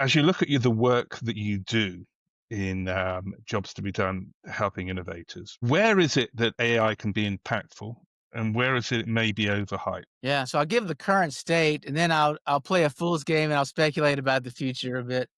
As you look at the work that you do in jobs to be done helping innovators, where is it that AI can be impactful and where is it maybe overhyped? Yeah, so I'll give the current state, and then I'll play a fool's game, and I'll speculate about the future a bit.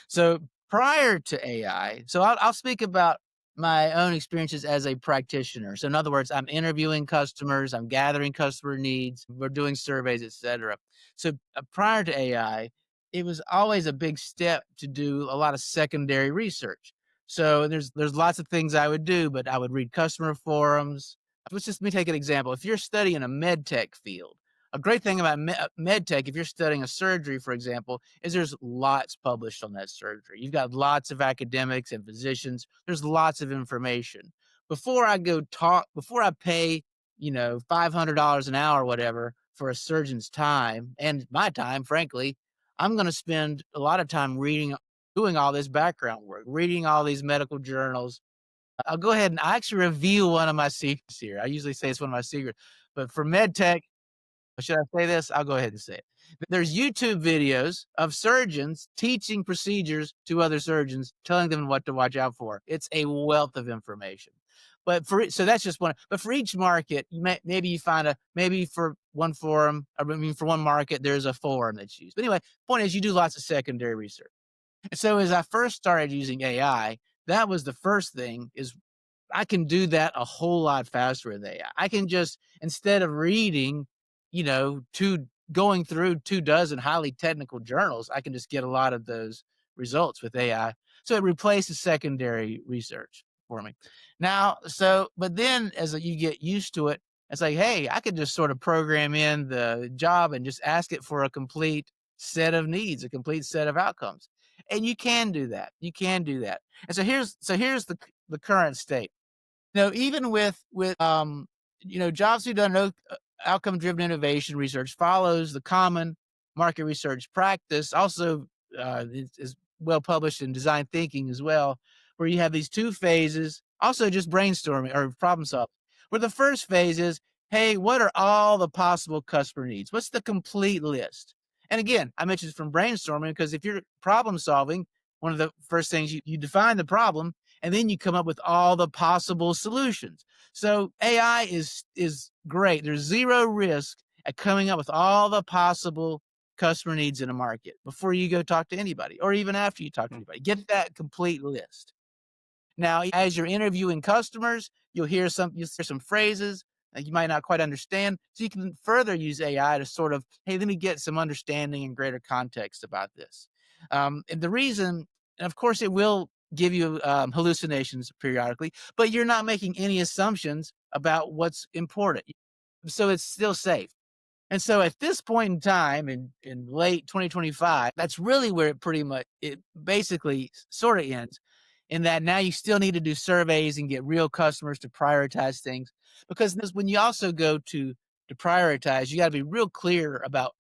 So prior to AI, I'll speak about my own experiences as a practitioner. So in other words, I'm interviewing customers, I'm gathering customer needs, we're doing surveys, etc. So prior to AI, it was always a big step to do a lot of secondary research. So there's lots of things I would do, but I would read customer forums. Let's just let me take an example. If you're studying a med tech field, a great thing about med tech, if you're studying a surgery, for example, is there's lots published on that surgery. You've got lots of academics and physicians. There's lots of information. Before I pay, $500 an hour or whatever for a surgeon's time and my time, frankly, I'm going to spend a lot of time doing all this background work, reading all these medical journals. I'll go ahead and I actually reveal one of my secrets here. I usually say it's one of my secrets, but for med tech, should I say this? I'll go ahead and say it. There's YouTube videos of surgeons teaching procedures to other surgeons, telling them what to watch out for. It's a wealth of information. So that's just one. But for each market, maybe you find maybe for one forum, for one market, there's a forum that's used. But anyway, point is you do lots of secondary research. And so as I first started using AI, that was the first thing is I can do that a whole lot faster with AI. I can just instead of reading, going through 2 dozen highly technical journals, I can just get a lot of those results with AI. So it replaces secondary research for me. But then as you get used to it, it's like, hey, I could just sort of program in the job and just ask it for a complete set of needs, a complete set of outcomes. And you can do that. You can do that. And so here's the current state. Even with jobs we've done, no outcome driven innovation research follows the common market research practice. Also, is well published in design thinking as well, where you have these 2 phases. Also, just brainstorming or problem solving. Where the first phase is, hey, what are all the possible customer needs? What's the complete list? And again, I mentioned from brainstorming because if you're problem solving, one of the first things you define the problem and then you come up with all the possible solutions. So AI is great. There's zero risk at coming up with all the possible customer needs in a market before you go talk to anybody or even after you talk to Mm. anybody. Get that complete list. Now, as you're interviewing customers, you'll hear some phrases that you might not quite understand. So you can further use AI to sort of, hey, let me get some understanding and greater context about this. And the reason, and of course, it will give you hallucinations periodically, but you're not making any assumptions about what's important. So it's still safe. And so at this point in time, in late 2025, that's really where it basically sort of ends. In that now you still need to do surveys and get real customers to prioritize things. Because when you also go to prioritize, you got to be real clear about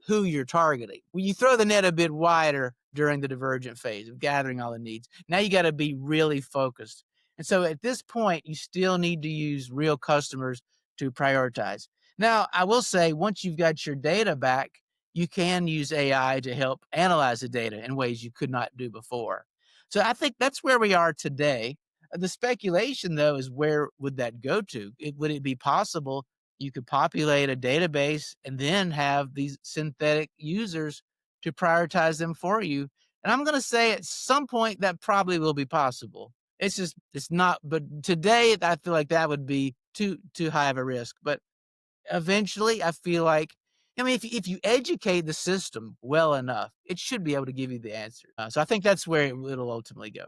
who you're targeting. When you throw the net a bit wider during the divergent phase of gathering all the needs, now you got to be really focused. And so at this point, you still need to use real customers to prioritize. Now, I will say, once you've got your data back, you can use AI to help analyze the data in ways you could not do before. So I think that's where we are today. The speculation, though, is where would that go to? Would it be possible you could populate a database and then have these synthetic users to prioritize them for you? And I'm going to say at some point that probably will be possible. It's not, but today I feel like that would be too high of a risk. But eventually, I feel like, I mean, if you educate the system well enough, it should be able to give you the answer. So I think that's where it'll ultimately go.